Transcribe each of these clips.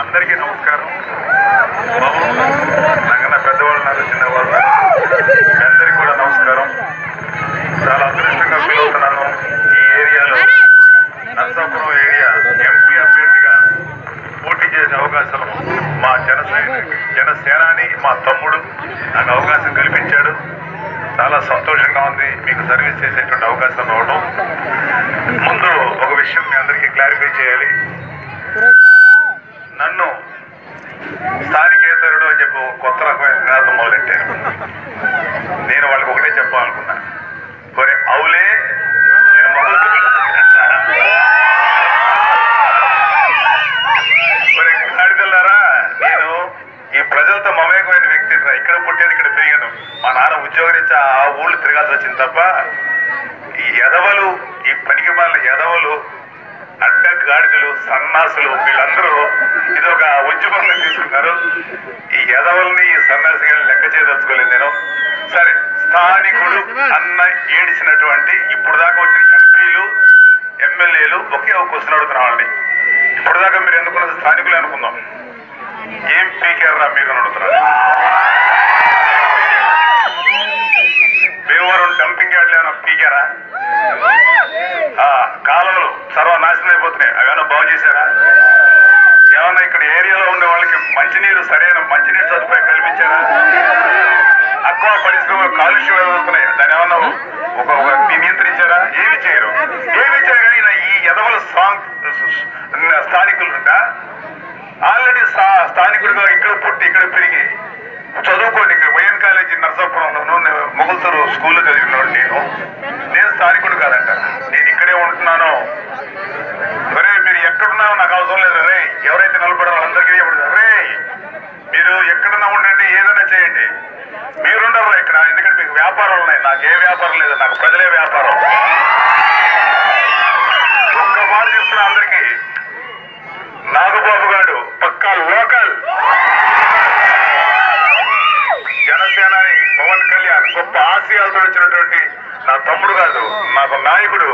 అందరికీ నమస్కారం. నాకన్నా పెద్దవాళ్ళు ఉన్నారు, చిన్నవాళ్ళు ఉన్నారు, అందరికీ కూడా నమస్కారం. చాలా అదృష్టంగా ఫీల్ అవుతున్నాను. ఈ ఏరియాలో నర్సాపురం ఏరియా ఎంపీ అభ్యర్థిగా పోటీ చేసే అవకాశం మా జనసేనాని మా తమ్ముడు నాకు అవకాశం కల్పించాడు. చాలా సంతోషంగా ఉంది మీకు సర్వీస్ చేసేటువంటి అవకాశం రావడం. ముందు ఒక విషయం మీ అందరికీ క్లారిఫై చేయాలి. నన్ను స్థానికేతరుడు అని చెప్పి కొత్త రకమైన నినాదం మొదలెట్టాను. నేను వాళ్ళకి ఒకటే చెప్పాలనుకున్నా, ఒరే అవులే నేను ఒరే గాడిదల్లారా, నేను ఈ ప్రజలతో మమేకమైన వ్యక్తి. ఇక్కడ పుట్టాను, ఇక్కడ పెరిగాను. మా నాన్న ఉద్యోగరీత్యా ఆ ఊళ్ళు తిరగాల్సి వచ్చింది తప్ప ఈ ఎదవలు, ఈ పనికి మాలిన ఎదవలు, అడ్డ గాడిదలు, సన్నాసులు వీళ్ళందరూ ఇది ఒక ఉద్యమంగా తీసుకున్నారు. ఈ ఎదవల్ని, ఈ సన్నాసిని లెక్క చేయదలుచుకోలేదు నేను. సరే, స్థానికుడు అన్న ఏడిచినటువంటి ఇప్పుడు దాకా వచ్చిన ఎంపీలు, ఎమ్మెల్యేలు ఒకే ఒక క్వశ్చన్ అడుగుతున్న వాళ్ళని, ఇప్పుడు దాకా మీరు ఎందుకున్నది స్థానికులు అనుకుందాం, ఏం పీకారా మీరు అని అడుగుతున్నారు. భీమవరం డంపింగ్ యార్డ్లు ఏమైనా పీకారా? కాలువలు సర్వనాశనం అయిపోతున్నాయి, అవేమన్నా బాగు చేశారా? ఏమన్నా ఇక్కడ ఏరియాలో ఉండే వాళ్ళకి మంచినీరు, సరైన మంచినీరు సదుపాయం కల్పించారా? అక్వా పరిశ్రమలు కాలుష్యం అవుతున్నాయి, దాని ఏమన్నా ఒక నియంత్రించారా? ఏమి చేయరు. ఏమి చేయరు. కానీ ఈ ఎదవల స్థానికులు ఆల్రెడీ స్థానికుడిగా ఇక్కడ పుట్టి ఇక్కడ పెరిగి చదువుకోండి. ఇక్కడ వైఎన్ కాలేజీ నర్సాపురంలోనూ మొగల్తూరు స్కూల్లో చదివినాడు. నేను స్థానికుడు కాదంట, నేను ఇక్కడే ఉంటున్నాను. అరే మీరు ఎక్కడున్నారో నాకు అవసరం లేదు. రే ఎవరైతే నిలబడారో వాళ్ళందరికీ రే మీరు ఎక్కడన్నా ఉండండి, ఏదైనా చేయండి, మీరుండరు ఇక్కడ. ఎందుకంటే మీకు వ్యాపారాలు ఉన్నాయి, నాకు ఏ వ్యాపారం లేదు, నాకు ప్రజలే వ్యాపారం. ఒక్క మాట చెప్తున్నా అందరికీ, నాగబాబు గారు పక్కా లోకల్ జనసేనాని పవన్ కళ్యాణ్ గొప్ప ఆశయాలతో వచ్చినటువంటి నా తమ్ముడు కాదు, నాకు నాయకుడు.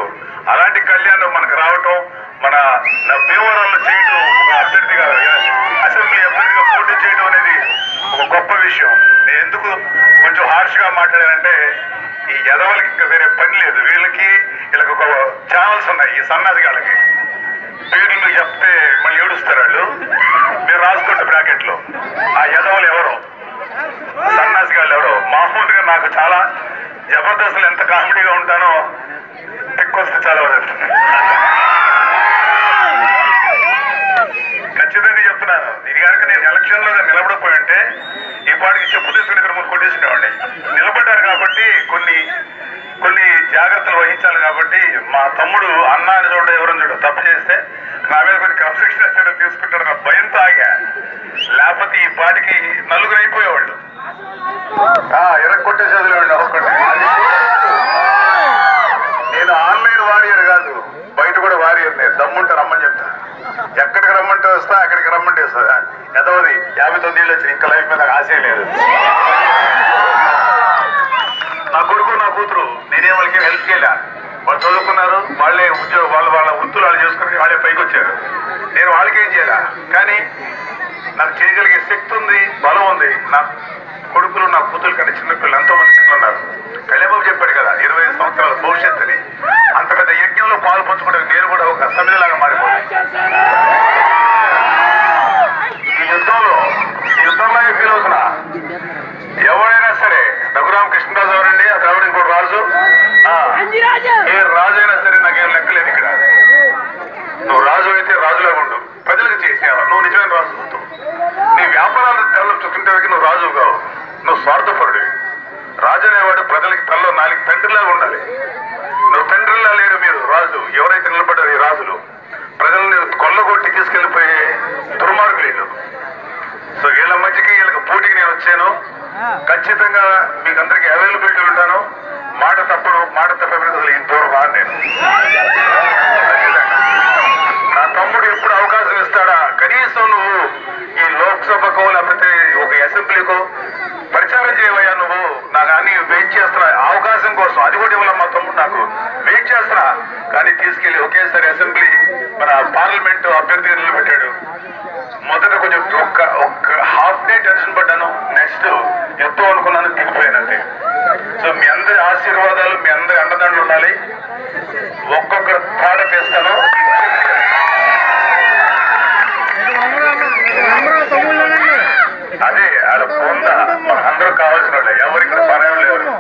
అలాంటి కళ్యాణ్ మనకు రావటం, మన భీమవరంలో చేయడం, ఒక అభ్యర్థిగా అసెంబ్లీ అభ్యర్థిగా పోటీ చేయడం అనేది ఒక గొప్ప విషయం. నేను ఎందుకు కొంచెం హార్ష్గా మాట్లాడానంటే, ఈ ఎదవలకి ఇంకా వేరే పని లేదు. వీళ్ళకి వీళ్ళకి ఒక ఛానల్స్ ఉన్నాయి. ఈ సన్నాసి వాళ్ళకి పేర్లు మీకు చెప్తే మళ్ళీ ఏడుస్తారు వాళ్ళు. మీరు రాసుకోండి బ్రాకెట్లో. ఆ ఎదవలు ఎవరో, సన్నాసి వాళ్ళు ఎవరో. మామూలుగా నాకు చాలా జబర్దస్తులు ఎంత కామెడీగా ఉంటానో ఎక్కువస్తే చాలా ఖచ్చితంగా చెప్తున్నాను. ఇది కనుక నేను ఎలక్షన్లో నిలబడిపోయి ఉంటే ఈ పాటికి చెప్పు తీసుకుని ఇద్దరు ముందు కొట్టేసినవాడిని. నిలబడ్డారు కాబట్టి కొన్ని జాగ్రత్తలు వహించాలి. కాబట్టి మా తమ్ముడు అన్న అని చూడ ఎవరని చూడ తప్పు చేస్తే నా మీద కొన్ని క్రమశిక్షణ చర్యలు తీసుకుంటారు నా భయంతో ఆగా. లేకపోతే ఈ పాటికి నలుగురు అయిపోయేవాళ్ళు, ఎరగొట్టే చదివేవాళ్ళు ఒక్కటి. నేను ఆన్లైన్ వారియర్ కాదు, బయట కూడా వారియర్. నేను దమ్ముంటే రమ్మని చెప్తా, ఎక్కడికి రమ్మంటే వస్తా, అక్కడికి రమ్మంటే వస్తా. ఎంతమంది 59 ఏళ్ళు వచ్చి ఇంకా లైఫ్ మీద ఆశ లేదు. నా కొడుకు నా కూతురు నేనేం వాళ్ళకి హెల్ప్ చేయలే. వాళ్ళు చదువుకున్నారు, వాళ్ళే ఉద్యోగం, వాళ్ళ వృత్తులు వాళ్ళు చేసుకుని వాళ్ళే పైకి వచ్చారు. నేను వాళ్ళకేం చేయలే. కానీ నాకు చేయగలిగే శక్తి ఉంది, బలం ఉంది. నా కొడుకులు నా కూతురు కంటే చిన్నపిల్లలు ఎంతోమంది పిల్లలు ఉన్నారు. కళ్యాణబాబు చెప్పాడు కదా 25 సంవత్సరాల భవిష్యత్తు అని. అంత పెద్ద యజ్ఞంలో పాలు పంచుకోవడానికి నేను కూడా ఒక సమిధిలాగా మారిపోయాను. ఈ యుద్ధంలాగే ఫీల్ అవుతున్నా. ఎవరైనా సరే, రఘురామకృష్ణరాజు ఎవరండి, ఆ ద్రావిడ ఇంకోటి రాజు, ఏ రాజు అయినా సరే నాకేం లెక్కలేదు. ఇక్కడ నువ్వు రాజు అయితే రాజులాగా ఉండు, ప్రజలకు చేసేవా, నువ్వు నిజమైన రాజు అవుతావు. నీ వ్యాపారాలు తెల్లం చూస్తుంటే నువ్వు రాజు కావు, నువ్వు స్వార్థపరుడివి. రాజు అనేవాడు ప్రజలకి తల్లో 4 తండ్రిలాగా ఉండాలి. నువ్వు తండ్రిలా లేరు. మీరు రాజు ఎవరైతే నిలబడ్డారు ఈ రాజులు ప్రజల్ని కొల్లగొట్టి తీసుకెళ్లిపోయే దుర్మార్గులు వీళ్ళు. సో వీళ్ళ మధ్యకి వీళ్ళకి పోటీకి నేను వచ్చాను. ఖచ్చితంగా మీకు అందరికీ అవైలబిలిటీ ఉంటాను. మాట తప్పను, మాట తప్పని దూరం రాను నేను. నా తమ్ముడు ఎప్పుడు అవకాశం ఇస్తాడా, కనీసం నువ్వు ఈ లోక్సభకో లేకపోతే ఒక అసెంబ్లీకో ప్రచారం చేయవయ్యా. నువ్వు నాకు అన్ని వెయిట్ చేస్తున్నా అవకాశం కోసం. అది కూడా ఇవ్వాల మా తమ్ముడు నాకు వెయిట్ చేస్తున్నా. కానీ తీసుకెళ్లి ఒకేసారి అసెంబ్లీ మన పార్లమెంట్ అభ్యర్థిగా నిలబెట్టాడు. మొదట కొంచెం ఒక్క హాఫ్ డే టెన్షన్ పడ్డాను. నెక్స్ట్ యుద్ధం అనుకున్నాను, దిగిపోయానంతే. సో మీ అందరి ఆశీర్వాదాలు, మీ అందరి అండదండలు ఉండాలి. ఒక్కొక్క తాడ తీస్తాను. అదే వాళ్ళ పొంద అందరూ కావాల్సిన వాళ్ళే, ఎవరు ఇక్కడ పనేం లేరు.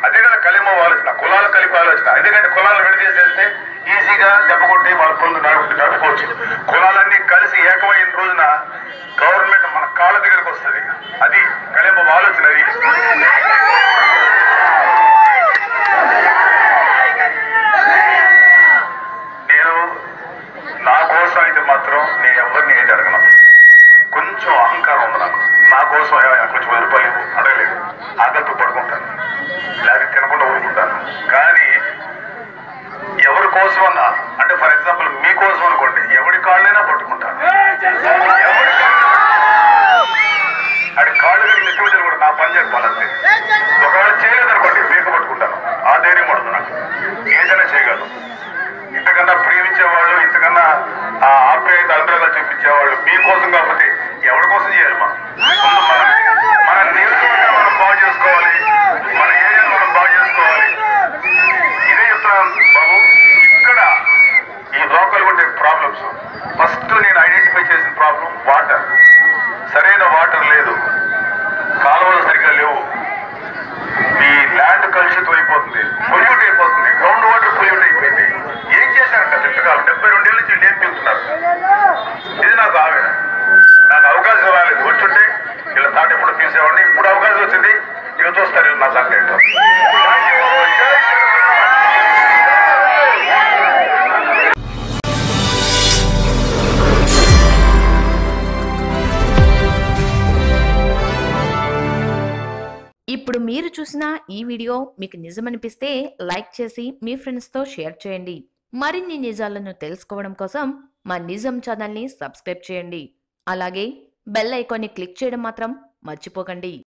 అదే కదా కలిమ ఆలోచన, కులాలు కలిపి ఆలోచన. ఎందుకంటే కులాలు విడదీసేస్తే ఈజీగా దెబ్బ కొట్టి వాళ్ళ పొందు నడుపుకోవచ్చు. కులాలన్నీ కలిసి ఏకమైన రోజున గవర్నమెంట్ మన కాళ్ళ దగ్గరకు వస్తుంది. అది కలిమ ఆలోచన. అది నేను నా కోసం అయితే మాత్రం నేను ఎవరిని ఏది అడగను. కొంచెం అహంకారం ఉంది నాకు. నా కోసం కొంచెం 10 రూపాయలు అడగలేదు, ఆకలితో పడుకుంటాను, లేకపోతే తినకుండా ఊరుకుంటాను. కానీ ఎవరి కోసం అన్నా, అంటే ఫర్ ఎగ్జాంపుల్ మీకోసం అనుకోండి, ఎవరి కాళ్ళైనా పట్టుకుంటాను. అది కాళ్ళు కలిగి నెత్తిమీదలు కూడా నా పని చెప్పాలంతే. ఒకవేళ చేయలేదనుకోండి పీక పట్టుకుంటాను. ఆ ధైర్యం పడుతుంది నాకు. ఏదైనా చేయగలను. ఇంతకన్నా ప్రేమించేవాళ్ళు, ఇంతకన్నా ఆప్యాయత అనురాగాలు చూపించేవాళ్ళు మీకోసం కాకపోతే ఎవరి కోసం చేయాలి? మన నియోజకవర్గాన్ని మనం బాగు చేసుకోవాలి, మన ఏరియాను మనం బాగు చేసుకోవాలి. ఇదే చెప్తున్నాను బాబు. ఇక్కడ ఈ లోకల్ ఉండే ప్రాబ్లమ్స్ ఫస్ట్ నేను ఐడెంటిఫై చేసిన ప్రాబ్లం వాటర్. సరైన వాటర్ లేదు, కాలువలు సరిగ్గా లేవు, మీ ల్యాండ్ కలుషితం అయిపోతుంది, పొల్యూట్ అయిపోతుంది, గ్రౌండ్ వాటర్ పొల్యూట్ అయిపోయింది. ఏం చేశారంట చిట్టకాలు 72 ఏళ్ళ నుంచి లేపిస్తున్నారు. ఇది నాకు ఆవేదన. నాకు అవకాశం రాలేదు. వచ్చుంటే ఇలా తాటి ఎప్పుడు తీసేవాడిని. ఇప్పుడు అవకాశం వచ్చింది, ఇక చూస్తారు నా సంగతి ఏంటో. ఇప్పుడు మీరు చూసిన ఈ వీడియో మీకు నిజమనిపిస్తే లైక్ చేసి మీ ఫ్రెండ్స్తో షేర్ చేయండి. మరిన్ని నిజాలను తెలుసుకోవడం కోసం మా నిజం ఛానల్ని సబ్స్క్రైబ్ చేయండి. అలాగే బెల్ ఐకాన్ని క్లిక్ చేయడం మాత్రం మర్చిపోకండి.